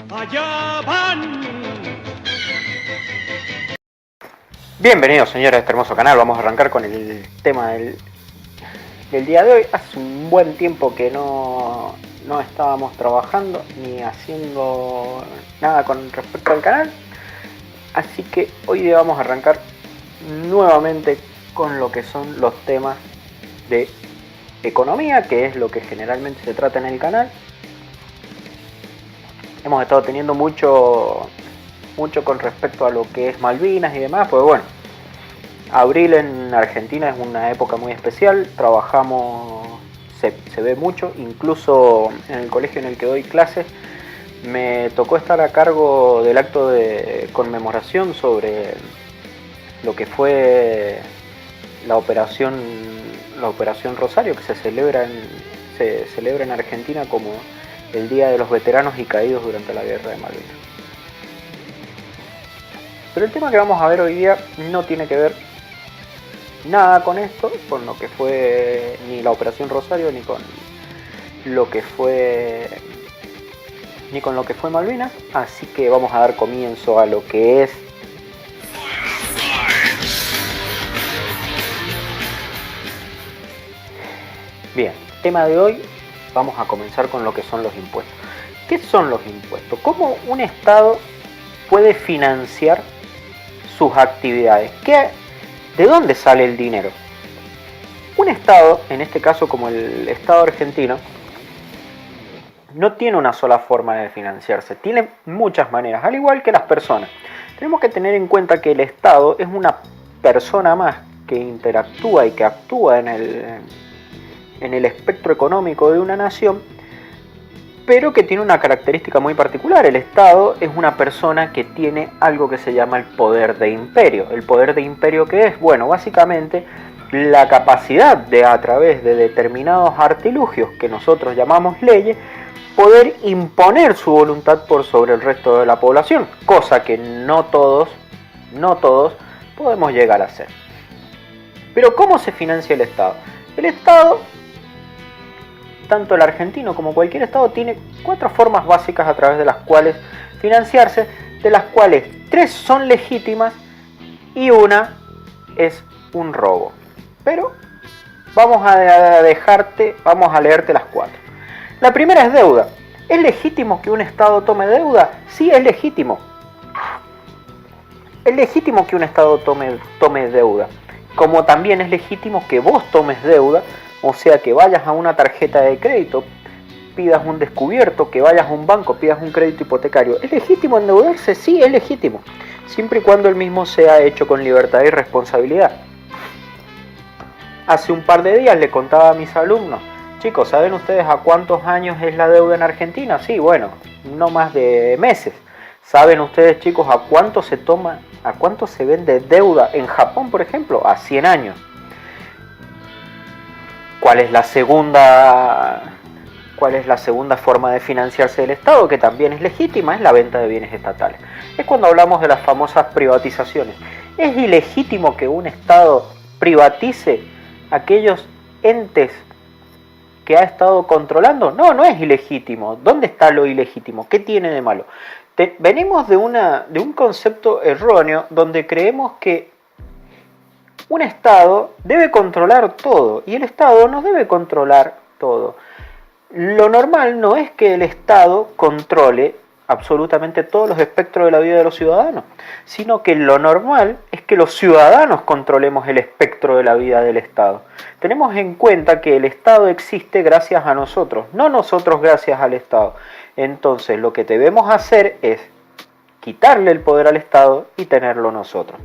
Allá van. Bienvenidos señores a este hermoso canal. Vamos a arrancar con el tema del día de hoy. Hace un buen tiempo que no estábamos trabajando ni haciendo nada con respecto al canal, así que hoy día vamos a arrancar nuevamente con lo que son los temas de economía, que es lo que generalmente se trata en el canal. Hemos estado teniendo mucho con respecto a lo que es Malvinas y demás, pues bueno, abril en Argentina es una época muy especial, trabajamos, se ve mucho, incluso en el colegio en el que doy clases me tocó estar a cargo del acto de conmemoración sobre lo que fue la operación Rosario, que se celebra en Argentina como el Día de los Veteranos y Caídos durante la Guerra de Malvinas. Pero el tema que vamos a ver hoy día no tiene que ver nada con esto, con lo que fue ni la Operación Rosario, ni con lo que fue Malvinas, así que vamos a dar comienzo a lo que es bien. Tema de hoy, vamos a comenzar con lo que son los impuestos. ¿Qué son los impuestos? ¿Cómo un Estado puede financiar sus actividades? ¿De dónde sale el dinero? Un Estado, en este caso como el Estado argentino, no tiene una sola forma de financiarse, tiene muchas maneras, al igual que las personas. Tenemos que tener en cuenta que el Estado es una persona más que interactúa y que actúa en el espectro económico de una nación, pero que tiene una característica muy particular. El Estado es una persona que tiene algo que se llama el poder de imperio. ¿El poder de imperio qué es? Bueno, básicamente la capacidad de, a través de determinados artilugios que nosotros llamamos leyes, poder imponer su voluntad por sobre el resto de la población, cosa que no todos podemos llegar a hacer. Pero ¿cómo se financia el Estado? El Estado, tanto el argentino como cualquier Estado, tiene 4 formas básicas a través de las cuales financiarse, de las cuales 3 son legítimas y una es un robo. Pero vamos a leerte las 4. La primera es deuda. ¿Es legítimo que un Estado tome deuda? Sí, es legítimo. Es legítimo que un Estado tome deuda. Como también es legítimo que vos tomes deuda, o sea, que vayas a una tarjeta de crédito, pidas un descubierto, que vayas a un banco, pidas un crédito hipotecario. ¿Es legítimo endeudarse? Sí, es legítimo. Siempre y cuando el mismo sea hecho con libertad y responsabilidad. Hace un par de días le contaba a mis alumnos: chicos, ¿saben ustedes a cuántos años es la deuda en Argentina? Sí, bueno, no más de meses. ¿Saben ustedes, chicos, a cuánto se vende deuda en Japón, por ejemplo? A 100 años. ¿Cuál es la segunda forma de financiarse del Estado, que también es legítima? Es la venta de bienes estatales. Es cuando hablamos de las famosas privatizaciones. ¿Es ilegítimo que un Estado privatice aquellos entes que ha estado controlando? No, no es ilegítimo. ¿Dónde está lo ilegítimo? ¿Qué tiene de malo? Venimos de un concepto erróneo donde creemos que un Estado debe controlar todo, y el Estado no debe controlar todo. Lo normal no es que el Estado controle absolutamente todos los espectros de la vida de los ciudadanos, sino que lo normal es que los ciudadanos controlemos el espectro de la vida del Estado. Tenemos en cuenta que el Estado existe gracias a nosotros, no nosotros gracias al Estado. Entonces lo que debemos hacer es quitarle el poder al Estado y tenerlo nosotros.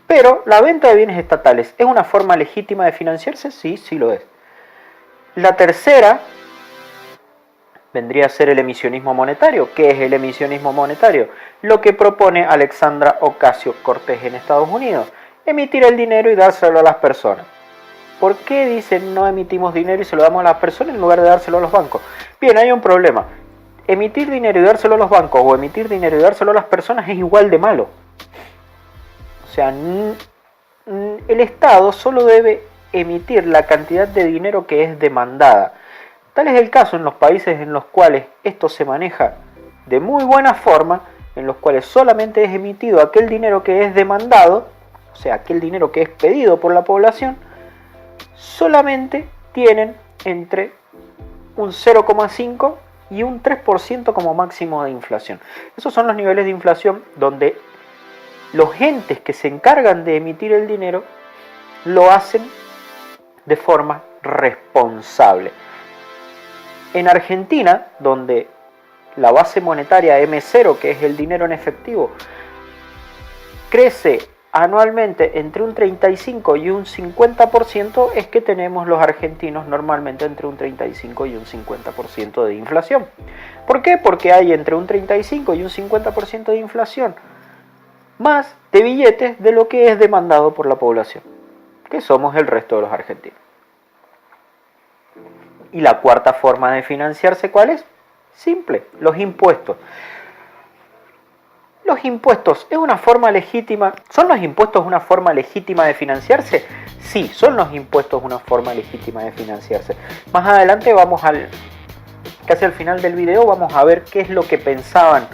Pero la venta de bienes estatales, ¿es una forma legítima de financiarse? Sí, sí lo es. La tercera vendría a ser el emisionismo monetario. ¿Qué es el emisionismo monetario? Lo que propone Alexandra Ocasio-Cortez en Estados Unidos: emitir el dinero y dárselo a las personas. ¿Por qué dicen no emitimos dinero y se lo damos a las personas en lugar de dárselo a los bancos? Bien, hay un problema. Emitir dinero y dárselo a los bancos o emitir dinero y dárselo a las personas es igual de malo. O sea, el Estado solo debe emitir la cantidad de dinero que es demandada. Tal es el caso en los países en los cuales esto se maneja de muy buena forma, en los cuales solamente es emitido aquel dinero que es demandado, o sea, aquel dinero que es pedido por la población, solamente tienen entre un 0,5 y un 3% como máximo de inflación. Esos son los niveles de inflación donde los entes que se encargan de emitir el dinero lo hacen de forma responsable. En Argentina, donde la base monetaria M0, que es el dinero en efectivo, crece anualmente entre un 35 y un 50%, es que tenemos los argentinos normalmente entre un 35 y un 50% de inflación. ¿Por qué? Porque hay entre un 35 y un 50% de inflación más de billetes de lo que es demandado por la población, que somos el resto de los argentinos. Y la cuarta forma de financiarse, ¿cuál es? Simple, los impuestos. ¿Los impuestos es una forma legítima? ¿Son los impuestos una forma legítima de financiarse? Sí, son los impuestos una forma legítima de financiarse. Más adelante casi al final del video vamos a ver qué es lo que pensaban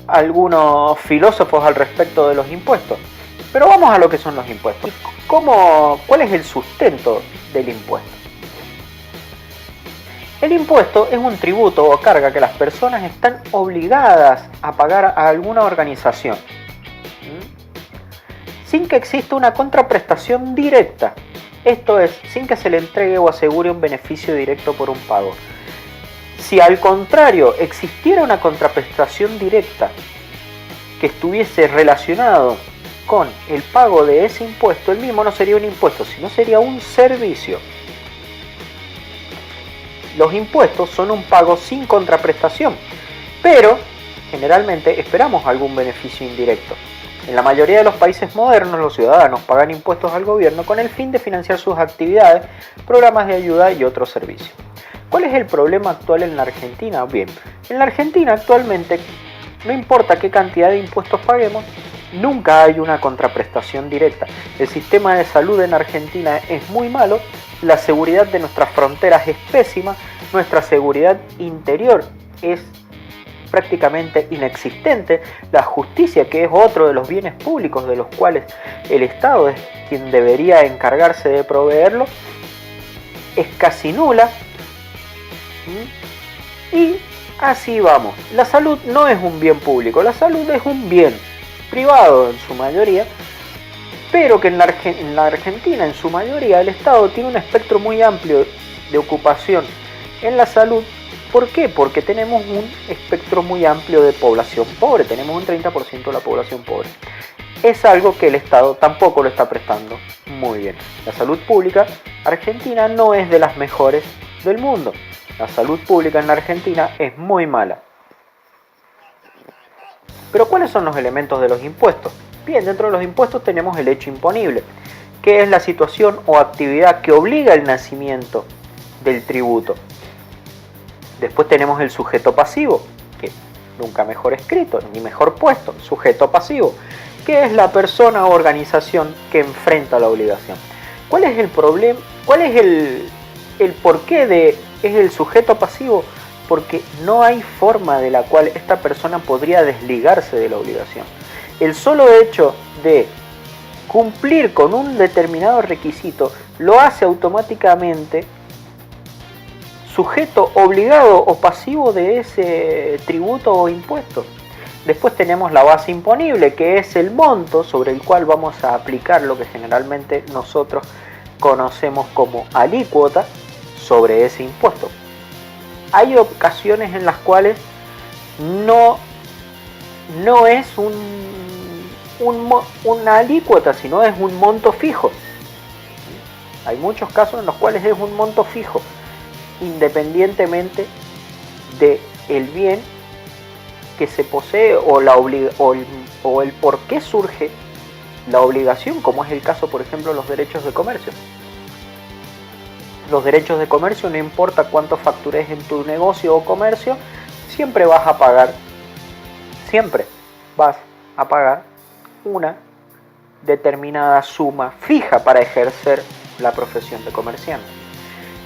algunos filósofos al respecto de los impuestos. Pero vamos a lo que son los impuestos. ¿Cuál es el sustento del impuesto? El impuesto es un tributo o carga que las personas están obligadas a pagar a alguna organización, sin que exista una contraprestación directa, esto es, sin que se le entregue o asegure un beneficio directo por un pago. Si al contrario existiera una contraprestación directa que estuviese relacionado con el pago de ese impuesto, el mismo no sería un impuesto, sino sería un servicio. Los impuestos son un pago sin contraprestación, pero generalmente esperamos algún beneficio indirecto. En la mayoría de los países modernos, los ciudadanos pagan impuestos al gobierno con el fin de financiar sus actividades, programas de ayuda y otros servicios. ¿Cuál es el problema actual en la Argentina? Bien, en la Argentina actualmente, no importa qué cantidad de impuestos paguemos, nunca hay una contraprestación directa. El sistema de salud en Argentina es muy malo, la seguridad de nuestras fronteras es pésima, nuestra seguridad interior es prácticamente inexistente, la justicia, que es otro de los bienes públicos de los cuales el Estado es quien debería encargarse de proveerlo, es casi nula. Y así vamos. La salud no es un bien público, la salud es un bien privado en su mayoría, pero que en la Argentina en su mayoría el Estado tiene un espectro muy amplio de ocupación en la salud. ¿Por qué? Porque tenemos un espectro muy amplio de población pobre, tenemos un 30% de la población pobre. Es algo que el Estado tampoco lo está prestando muy bien. La salud pública argentina no es de las mejores del mundo. La salud pública en la Argentina es muy mala. Pero ¿cuáles son los elementos de los impuestos? Bien, dentro de los impuestos tenemos el hecho imponible, que es la situación o actividad que obliga el nacimiento del tributo. Después tenemos el sujeto pasivo, que nunca mejor escrito ni mejor puesto, sujeto pasivo, que es la persona o organización que enfrenta la obligación. ¿Cuál es el problema? ¿Cuál es el porqué de es el sujeto pasivo? Porque no hay forma de la cual esta persona podría desligarse de la obligación. El solo hecho de cumplir con un determinado requisito lo hace automáticamente sujeto obligado o pasivo de ese tributo o impuesto. Después tenemos la base imponible, que es el monto sobre el cual vamos a aplicar lo que generalmente nosotros conocemos como alícuota sobre ese impuesto. Hay ocasiones en las cuales no es una alícuota, sino es un monto fijo. Hay muchos casos en los cuales es un monto fijo, independientemente del bien que se posee o el por qué surge la obligación, como es el caso, por ejemplo, los derechos de comercio. Los derechos de comercio, no importa cuánto factures en tu negocio o comercio, siempre vas a pagar una determinada suma fija para ejercer la profesión de comerciante.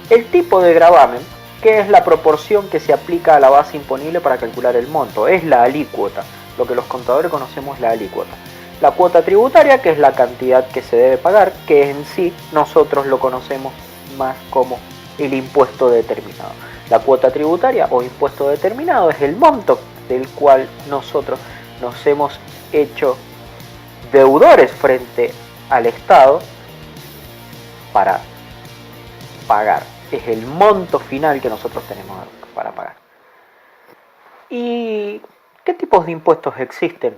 El tipo de gravamen ¿Qué es la proporción que se aplica a la base imponible para calcular el monto? Es la alícuota, lo que los contadores conocemos la alícuota. La cuota tributaria, que es la cantidad que se debe pagar, que en sí nosotros lo conocemos más como el impuesto determinado. La cuota tributaria o impuesto determinado es el monto del cual nosotros nos hemos hecho deudores frente al Estado para pagar. Es el monto final que nosotros tenemos para pagar. ¿Y qué tipos de impuestos existen?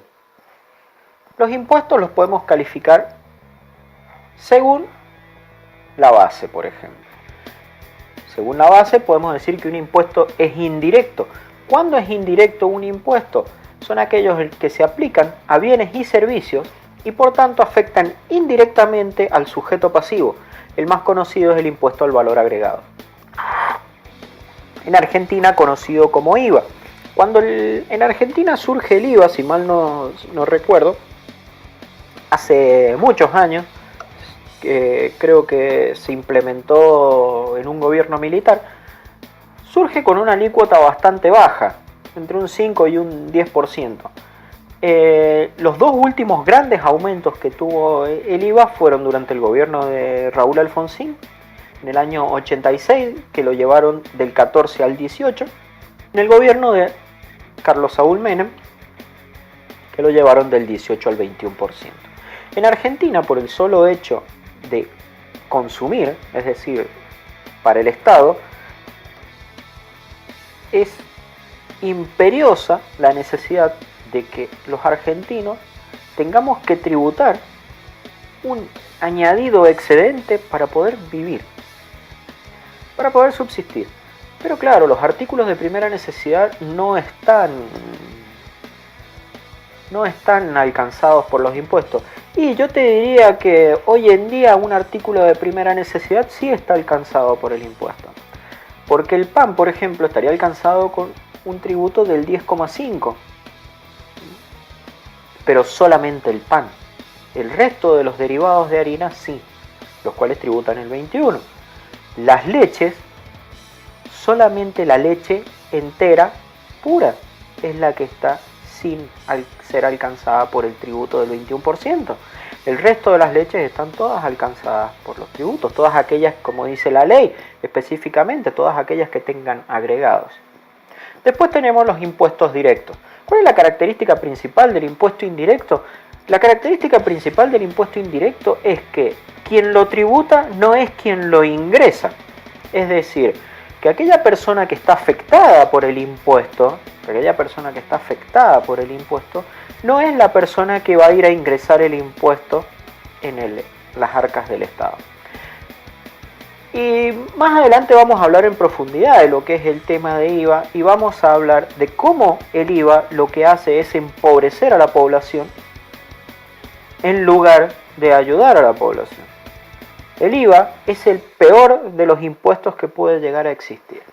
Los impuestos los podemos calificar según la base, por ejemplo. Según la base podemos decir que un impuesto es indirecto. ¿Cuándo es indirecto un impuesto? Son aquellos que se aplican a bienes y servicios y por tanto afectan indirectamente al sujeto pasivo. El más conocido es el impuesto al valor agregado. En Argentina conocido como IVA. Cuando en Argentina surge el IVA, si mal no recuerdo, hace muchos años, creo que se implementó en un gobierno militar, surge con una alícuota bastante baja, entre un 5 y un 10%. Los dos últimos grandes aumentos que tuvo el IVA fueron durante el gobierno de Raúl Alfonsín, en el año 86, que lo llevaron del 14 al 18, en el gobierno de Carlos Saúl Menem, que lo llevaron del 18 al 21%. En Argentina, por el solo hecho de consumir, es decir, para el Estado, es imperiosa la necesidad de que los argentinos tengamos que tributar un añadido excedente para poder vivir, para poder subsistir. Pero claro, los artículos de primera necesidad no están alcanzados por los impuestos. Y yo te diría que hoy en día un artículo de primera necesidad sí está alcanzado por el impuesto. Porque el pan, por ejemplo, estaría alcanzado con un tributo del 10,5. Pero solamente el pan. El resto de los derivados de harina sí, los cuales tributan el 21. Las leches, solamente la leche entera, pura, es la que está sin ser alcanzada por el tributo del 21%. El resto de las leches están todas alcanzadas por los tributos, todas aquellas, como dice la ley, específicamente, todas aquellas que tengan agregados. Después tenemos los impuestos directos. ¿Cuál es la característica principal del impuesto indirecto? La característica principal del impuesto indirecto es que quien lo tributa no es quien lo ingresa. Es decir, que aquella persona que está afectada por el impuesto, no es la persona que va a ir a ingresar el impuesto en las arcas del Estado. Y más adelante vamos a hablar en profundidad de lo que es el tema de IVA y vamos a hablar de cómo el IVA lo que hace es empobrecer a la población en lugar de ayudar a la población. El IVA es el peor de los impuestos que puede llegar a existir.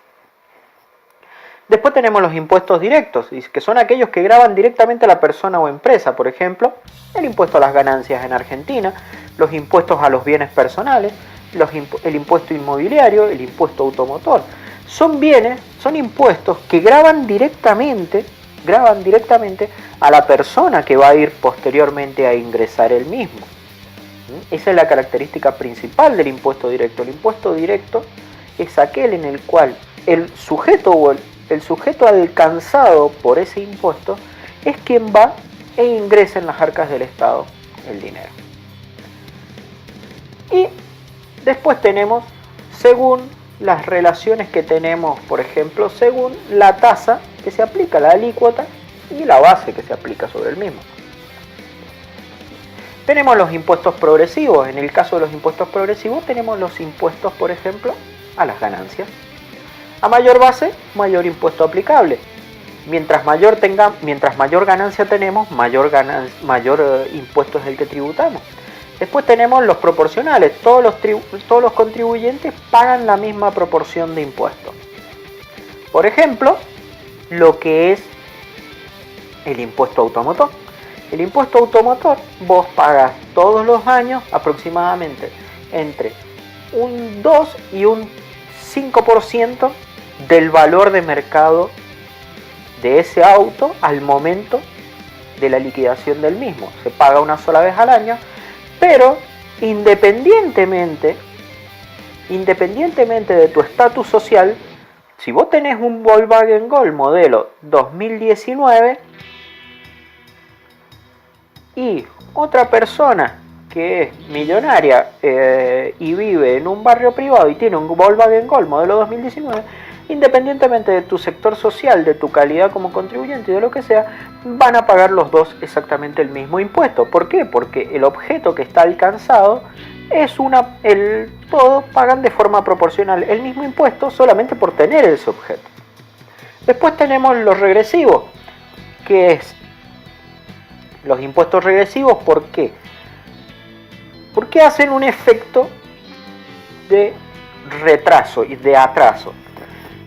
Después tenemos los impuestos directos, que son aquellos que gravan directamente a la persona o empresa. Por ejemplo, el impuesto a las ganancias en Argentina, los impuestos a los bienes personales, el impuesto inmobiliario, el impuesto automotor. Son impuestos que graban directamente a la persona que va a ir posteriormente a ingresar el mismo. Esa es la característica principal del impuesto directo. El impuesto directo es aquel en el cual el sujeto alcanzado por ese impuesto es quien va e ingresa en las arcas del Estado el dinero. Y después tenemos, según las relaciones que tenemos, por ejemplo, según la tasa que se aplica, la alícuota, y la base que se aplica sobre el mismo. Tenemos los impuestos progresivos. En el caso de los impuestos progresivos tenemos los impuestos, por ejemplo, a las ganancias. A mayor base, mayor impuesto aplicable. Mientras mayor ganancia tenemos, mayor impuesto es el que tributamos. Después tenemos los proporcionales. Todos los contribuyentes pagan la misma proporción de impuestos. Por ejemplo, lo que es el impuesto automotor. El impuesto automotor vos pagas todos los años aproximadamente entre un 2 y un 5% del valor de mercado de ese auto al momento de la liquidación del mismo. Se paga una sola vez al año, pero independientemente de tu estatus social, si vos tenés un Volkswagen Gol modelo 2019 y otra persona que es millonaria y vive en un barrio privado y tiene un Volkswagen Gol modelo 2019, independientemente de tu sector social, de tu calidad como contribuyente y de lo que sea, van a pagar los dos exactamente el mismo impuesto. ¿Por qué? Porque el objeto que está alcanzado es todos pagan de forma proporcional el mismo impuesto solamente por tener ese objeto. Después tenemos los regresivos, que es los impuestos regresivos. ¿Por qué? Porque hacen un efecto de retraso y de atraso.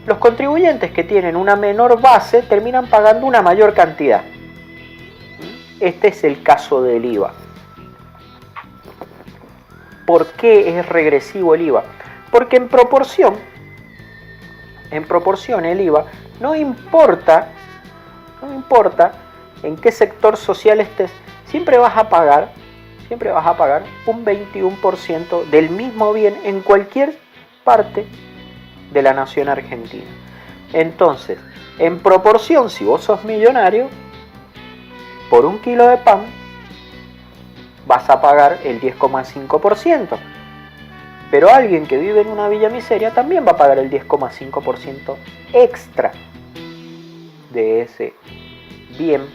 Los contribuyentes que tienen una menor base terminan pagando una mayor cantidad. Este es el caso del IVA. ¿Por qué es regresivo el IVA? Porque en proporción el IVA no importa en qué sector social estés, siempre vas a pagar un 21% del mismo bien en cualquier parte de la nación argentina. Entonces, en proporción, si vos sos millonario, por un kilo de pan vas a pagar el 10,5%. Pero alguien que vive en una villa miseria también va a pagar el 10,5% extra de ese bien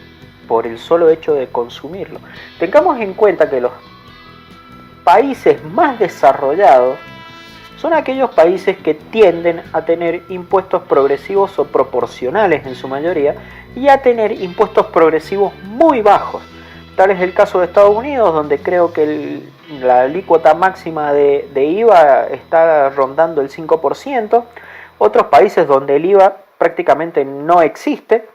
por el solo hecho de consumirlo. Tengamos en cuenta que los países más desarrollados son aquellos países que tienden a tener impuestos progresivos o proporcionales en su mayoría y a tener impuestos progresivos muy bajos. Tal es el caso de Estados Unidos, donde creo que la alícuota máxima de IVA está rondando el 5%. Otros países donde el IVA prácticamente no existe.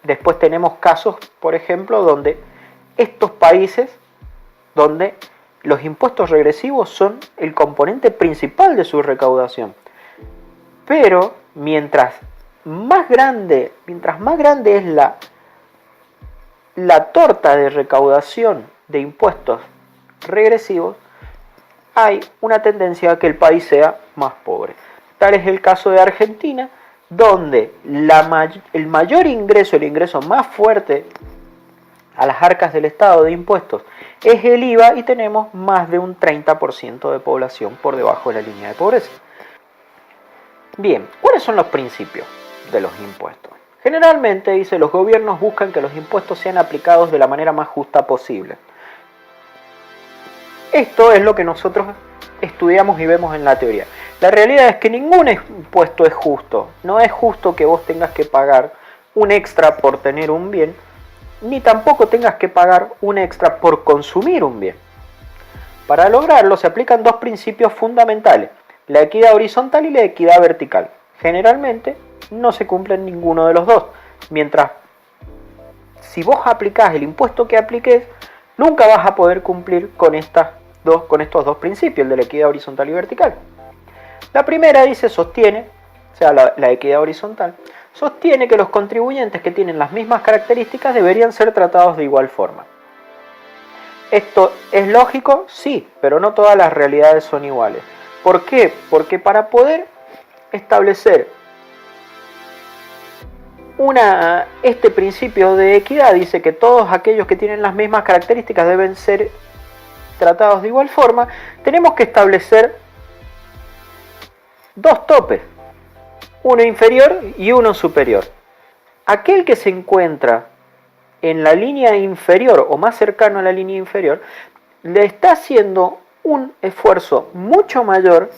Después tenemos casos, por ejemplo, donde estos países, donde los impuestos regresivos son el componente principal de su recaudación. Pero mientras más grande es la torta de recaudación de impuestos regresivos, hay una tendencia a que el país sea más pobre. Tal es el caso de Argentina, donde el mayor ingreso, el ingreso más fuerte a las arcas del Estado de impuestos es el IVA, y tenemos más de un 30% de población por debajo de la línea de pobreza. Bien, ¿cuáles son los principios de los impuestos? Generalmente, dice, los gobiernos buscan que los impuestos sean aplicados de la manera más justa posible. Esto es lo que nosotros estudiamos y vemos en la teoría. La realidad es que ningún impuesto es justo. No es justo que vos tengas que pagar un extra por tener un bien, ni tampoco tengas que pagar un extra por consumir un bien. Para lograrlo se aplican dos principios fundamentales: la equidad horizontal y la equidad vertical. Generalmente no se cumplen ninguno de los dos. Mientras, si vos aplicás el impuesto que apliques, nunca vas a poder cumplir con estos dos principios, el de la equidad horizontal y vertical. La primera sostiene, la equidad horizontal, sostiene que los contribuyentes que tienen las mismas características deberían ser tratados de igual forma. ¿Esto es lógico? Sí, pero no todas las realidades son iguales. ¿Por qué? Porque para poder establecer este principio de equidad, dice que todos aquellos que tienen las mismas características deben ser tratados de igual forma, tenemos que establecer dos topes, uno inferior y uno superior. Aquel que se encuentra en la línea inferior o más cercano a la línea inferior le está haciendo un esfuerzo mucho mayor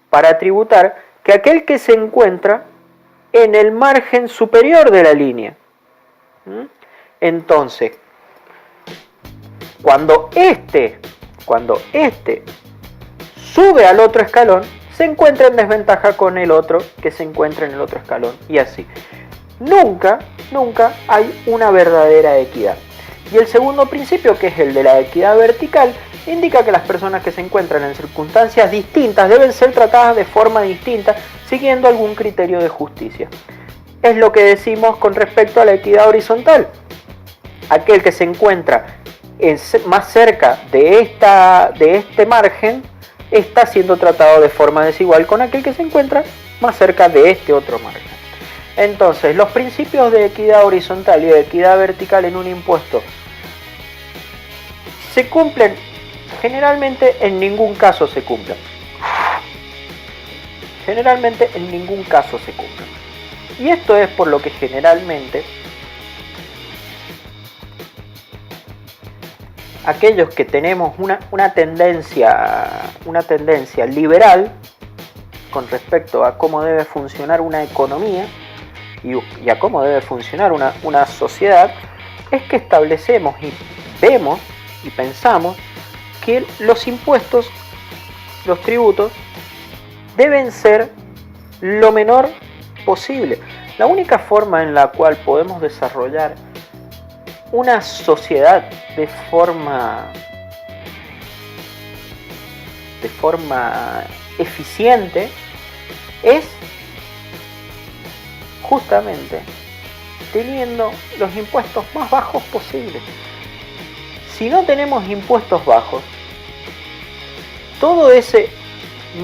para tributar que aquel que se encuentra en el margen superior de la línea. Entonces, cuando este sube al otro escalón, se encuentra en desventaja con el otro que se encuentra en el otro escalón, y así. Nunca hay una verdadera equidad. Y el segundo principio, que es el de la equidad vertical, indica que las personas que se encuentran en circunstancias distintas deben ser tratadas de forma distinta, siguiendo algún criterio de justicia. Es lo que decimos con respecto a la equidad horizontal. Aquel que se encuentra más cerca de este margen está siendo tratado de forma desigual con aquel que se encuentra más cerca de este otro margen. Entonces, los principios de equidad horizontal y de equidad vertical en un impuesto se cumplen. Generalmente en ningún caso se cumplen. Generalmente en ningún caso se cumplen. Y esto es por lo que generalmente aquellos que tenemos una tendencia liberal con respecto a cómo debe funcionar una economía y a cómo debe funcionar una sociedad, es que establecemos y vemos y pensamos que los impuestos, los tributos, deben ser lo menor posible. La única forma en la cual podemos desarrollar una sociedad de forma eficiente es justamente teniendo los impuestos más bajos posibles. Si no tenemos impuestos bajos, todo ese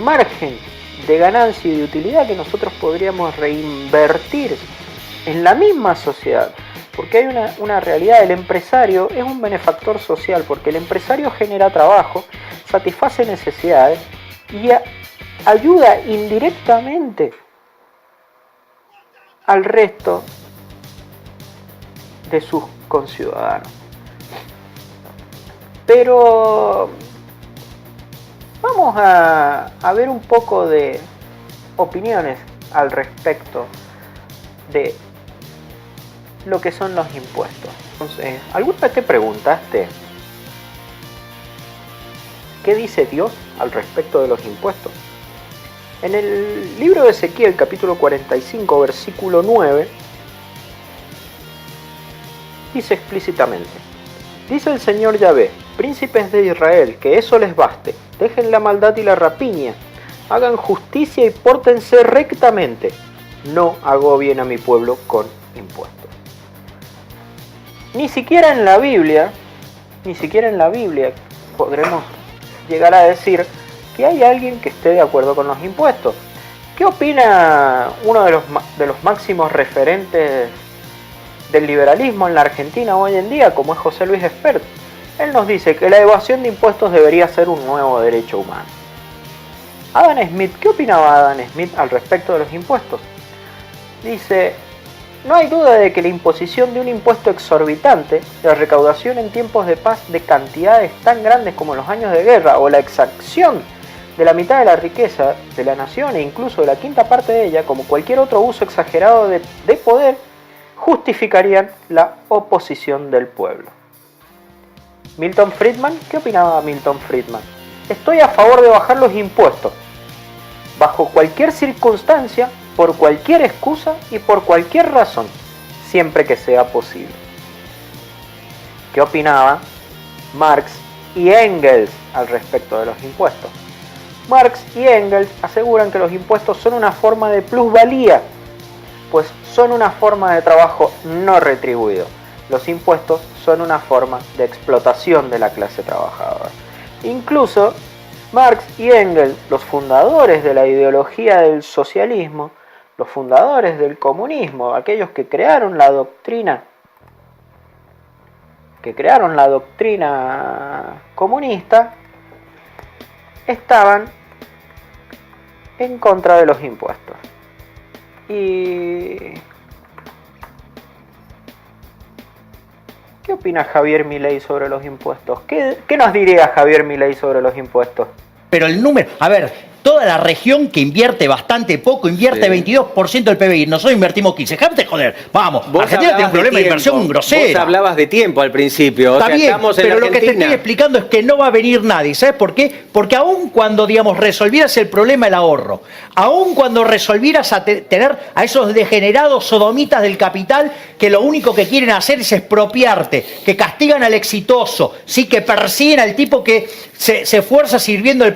margen de ganancia y de utilidad que nosotros podríamos reinvertir en la misma sociedad, porque hay una realidad, el empresario es un benefactor social, porque el empresario genera trabajo, satisface necesidades y ayuda indirectamente al resto de sus conciudadanos. Pero vamos a ver un poco de opiniones al respecto de lo que son los impuestos. Entonces, ¿alguna vez te preguntaste qué dice Dios al respecto de los impuestos? En el libro de Ezequiel, capítulo 45, versículo 9, dice explícitamente: dice el Señor Yahvé, príncipes de Israel, que eso les baste, dejen la maldad y la rapiña, hagan justicia y pórtense rectamente, no agobien a mi pueblo con impuestos. Ni siquiera en la Biblia podremos llegar a decir que hay alguien que esté de acuerdo con los impuestos. ¿Qué opina uno de los máximos referentes del liberalismo en la Argentina hoy en día, como es José Luis Espert? Él nos dice que la evasión de impuestos debería ser un nuevo derecho humano. Adam Smith, ¿qué opinaba Adam Smith al respecto de los impuestos? Dice: no hay duda de que la imposición de un impuesto exorbitante, la recaudación en tiempos de paz de cantidades tan grandes como en los años de guerra, o la exacción de la mitad de la riqueza de la nación e incluso de la quinta parte de ella, como cualquier otro uso exagerado de poder, justificarían la oposición del pueblo. Milton Friedman, ¿qué opinaba Milton Friedman? Estoy a favor de bajar los impuestos, bajo cualquier circunstancia, por cualquier excusa y por cualquier razón, siempre que sea posible. ¿Qué opinaban Marx y Engels al respecto de los impuestos? Marx y Engels aseguran que los impuestos son una forma de plusvalía, pues son una forma de trabajo no retribuido. Los impuestos son una forma de explotación de la clase trabajadora. Incluso Marx y Engels, los fundadores de la ideología del socialismo, los fundadores del comunismo, aquellos que crearon la doctrina comunista, estaban en contra de los impuestos. ¿Y qué opina Javier Milei sobre los impuestos? ¿Qué nos diría Javier Milei sobre los impuestos? Pero el número, a ver, toda la región que invierte bastante poco, invierte 22% del PBI. Nosotros invertimos 15%. Déjate joder. Vamos, Argentina tiene un problema de inversión grosera. Vos hablabas de tiempo al principio. Está bien, pero lo que te estoy explicando es que no va a venir nadie. ¿Sabes por qué? Porque aun cuando, digamos, resolvieras el problema del ahorro, aun cuando resolvieras tener a esos degenerados sodomitas del capital que lo único que quieren hacer es expropiarte, que castigan al exitoso, ¿sí? Que persiguen al tipo que se esfuerza sirviendo al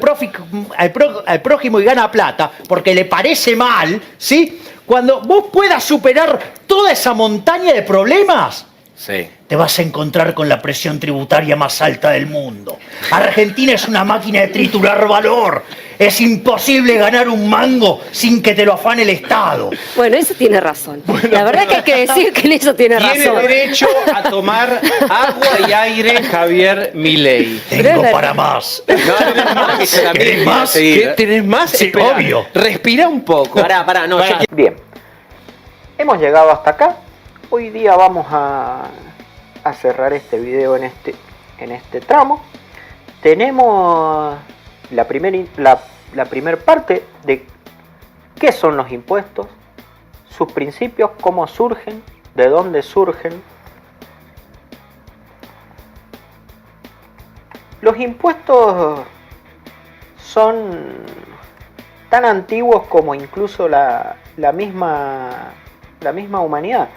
prójimo y gana plata, porque le parece mal, ¿sí? Cuando vos puedas superar toda esa montaña de problemas, te vas a encontrar con la presión tributaria más alta del mundo. Argentina es una máquina de triturar valor. Es imposible ganar un mango sin que te lo afane el Estado. Bueno, eso tiene razón. La verdad es que hay que decir que en eso tiene razón. Tiene derecho a tomar agua y aire Javier Milei. Tengo para más. ¿Tenés más? ¿Tenés más? Sí, Espera, obvio. Respira un poco. Pará, no. Bien. Hemos llegado hasta acá. Hoy día vamos a cerrar este video en este tramo. Tenemos la primera parte de qué son los impuestos, sus principios, cómo surgen, de dónde surgen. Los impuestos son tan antiguos como incluso la misma humanidad.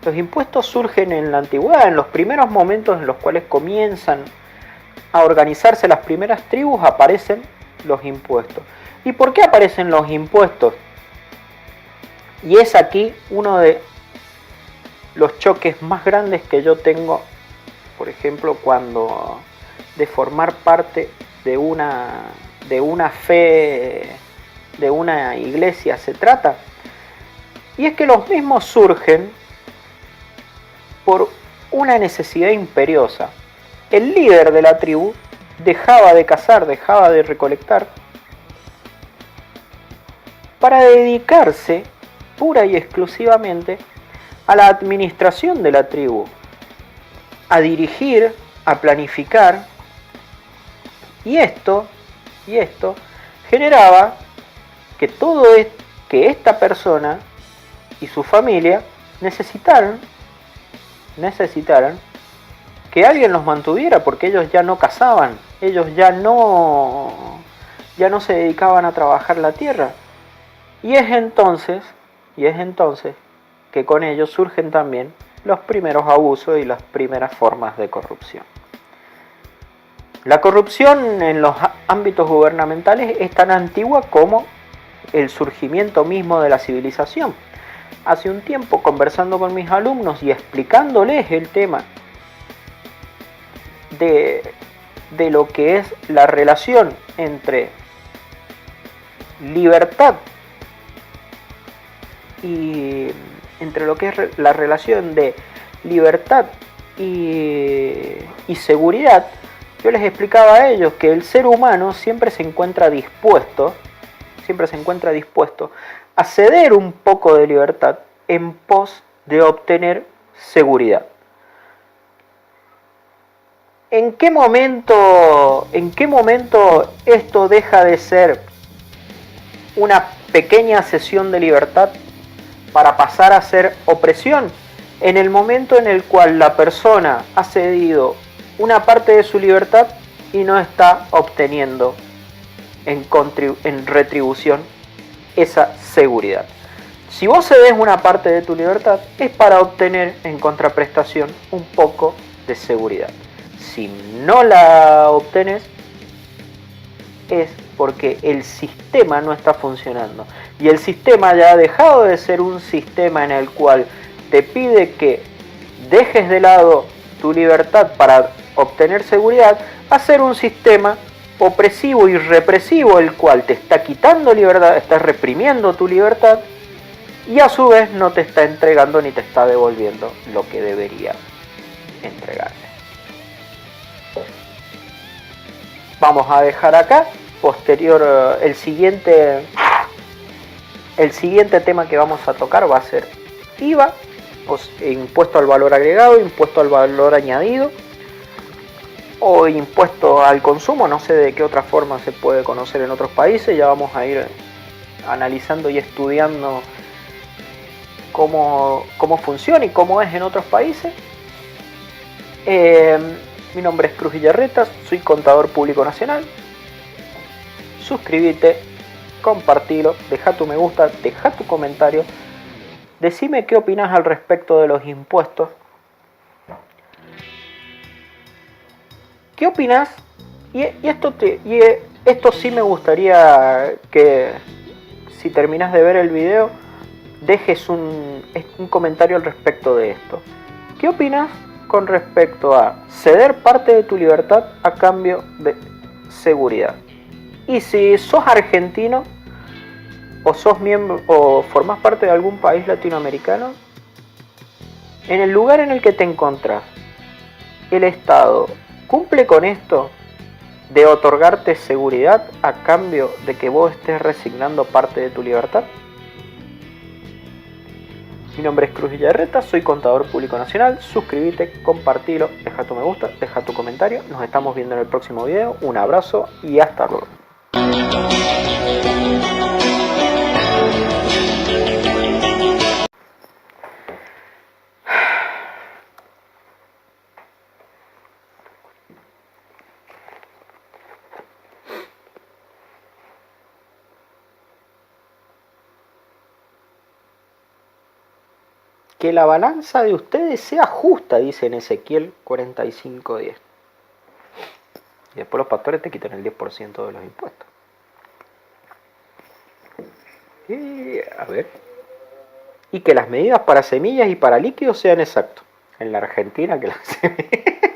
Los impuestos surgen en la antigüedad, en los primeros momentos en los cuales comienzan a organizarse las primeras tribus, aparecen los impuestos. ¿Y por qué aparecen los impuestos? Y es aquí uno de los choques más grandes que yo tengo, por ejemplo, cuando de formar parte de una fe, de una iglesia se trata. Y es que los mismos surgen por una necesidad imperiosa. El líder de la tribu dejaba de cazar, dejaba de recolectar para dedicarse pura y exclusivamente a la administración de la tribu, a dirigir, a planificar, y esto generaba que esta persona y su familia necesitaran que alguien los mantuviera, porque ellos ya no cazaban, ellos ya no se dedicaban a trabajar la tierra. Y es entonces que con ellos surgen también los primeros abusos y las primeras formas de corrupción. La corrupción en los ámbitos gubernamentales es tan antigua como el surgimiento mismo de la civilización. Hace un tiempo, conversando con mis alumnos y explicándoles el tema de lo que es la relación entre libertad y la relación de libertad y seguridad, yo les explicaba a ellos que el ser humano siempre se encuentra dispuesto a ceder un poco de libertad en pos de obtener seguridad. ¿En qué momento esto deja de ser una pequeña cesión de libertad para pasar a ser opresión? En el momento en el cual la persona ha cedido una parte de su libertad y no está obteniendo en retribución esa seguridad. Si vos cedes una parte de tu libertad, es para obtener en contraprestación un poco de seguridad. Si no la obtenés, es porque el sistema no está funcionando. Y el sistema ya ha dejado de ser un sistema en el cual te pide que dejes de lado tu libertad para obtener seguridad, a ser un sistema opresivo y represivo, el cual te está quitando libertad, está reprimiendo tu libertad y a su vez no te está entregando ni te está devolviendo lo que debería entregarte. Vamos a dejar acá, el siguiente tema que vamos a tocar va a ser IVA, impuesto al valor agregado, impuesto al valor añadido. o impuesto al consumo, no sé de qué otra forma se puede conocer en otros países, ya vamos a ir analizando y estudiando cómo funciona y cómo es en otros países. Mi nombre es Cruz Villarreta, soy contador público nacional. Suscríbete, compartilo, deja tu me gusta, deja tu comentario, decime qué opinas al respecto de los impuestos. ¿Qué opinas? Y esto sí me gustaría que, si terminas de ver el video, dejes un comentario al respecto de esto. ¿Qué opinas con respecto a ceder parte de tu libertad a cambio de seguridad? Y si sos argentino o sos miembro o formás parte de algún país latinoamericano, en el lugar en el que te encontrás, el Estado cumple con esto de otorgarte seguridad a cambio de que vos estés resignando parte de tu libertad. Mi nombre es Cruz Villarreta, soy contador público nacional. Suscríbete, compartilo, deja tu me gusta, deja tu comentario. Nos estamos viendo en el próximo video. Un abrazo y hasta luego. Que la balanza de ustedes sea justa, dice en Ezequiel 45:10. Y después los pastores te quitan el 10% de los impuestos. A ver. Y que las medidas para semillas y para líquidos sean exactos. En la Argentina que las semillas...